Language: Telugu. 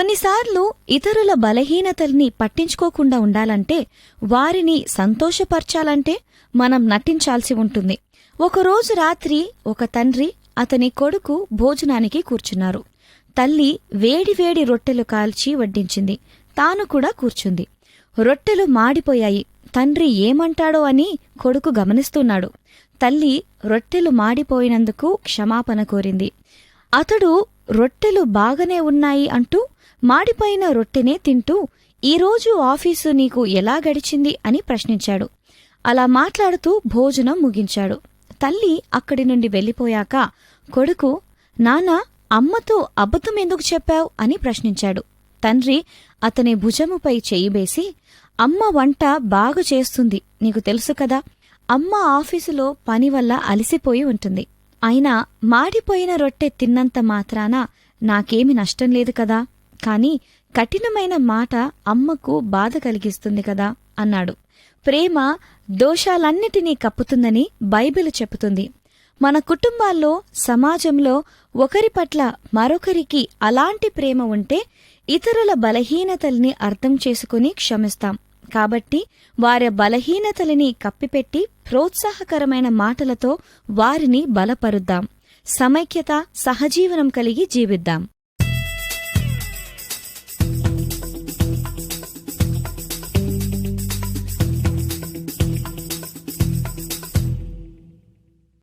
కొన్నిసార్లు ఇతరుల బలహీనతల్ని పట్టించుకోకుండా ఉండాలంటే, వారిని సంతోషపర్చాలంటే మనం నటించాల్సి ఉంటుంది. ఒకరోజు రాత్రి ఒక తండ్రి అతని కొడుకు భోజనానికి కూర్చున్నారు. తల్లి వేడివేడి రొట్టెలు కాల్చి వడ్డించింది. తాను కూడా కూర్చుంది. రొట్టెలు మాడిపోయాయి. తండ్రి ఏమంటాడో అని కొడుకు గమనిస్తున్నాడు. తల్లి రొట్టెలు మాడిపోయినందుకు క్షమాపణ కోరింది. అతడు రొట్టెలు బాగానే ఉన్నాయి అంటూ మాడిపోయిన రొట్టెనే తింటూ, ఈరోజు ఆఫీసు నీకు ఎలా గడిచింది అని ప్రశ్నించాడు. అలా మాట్లాడుతూ భోజనం ముగించాడు. తల్లి అక్కడి నుండి వెళ్ళిపోయాక కొడుకు, నాన్నా, అమ్మతో అబద్ధం ఎందుకు చెప్పావు అని ప్రశ్నించాడు. తండ్రి అతని భుజముపై చెయ్యివేసి, అమ్మ వంట బాగు చేస్తుంది, నీకు తెలుసు కదా. అమ్మ ఆఫీసులో పని వల్ల అలసిపోయి ఉంటుంది. అయినా మాడిపోయిన రొట్టె తిన్నంత మాత్రాన నాకేమి నష్టం లేదు కదా. కాని కఠినమైన మాట అమ్మకు బాధ కలిగిస్తుంది కదా అన్నాడు. ప్రేమ దోషాలన్నిటినీ కప్పుతుందని బైబిల్ చెబుతుంది. మన కుటుంబాల్లో, సమాజంలో ఒకరి పట్ల మరొకరికి అలాంటి ప్రేమ ఉంటే ఇతరుల బలహీనతల్ని అర్థం చేసుకుని క్షమిస్తాం. కాబట్టి వారి బలహీనతలని కప్పిపెట్టి ప్రోత్సాహకరమైన మాటలతో వారిని బలపరుద్దాం. సమైక్యత, సహజీవనం కలిగి జీవిద్దాం.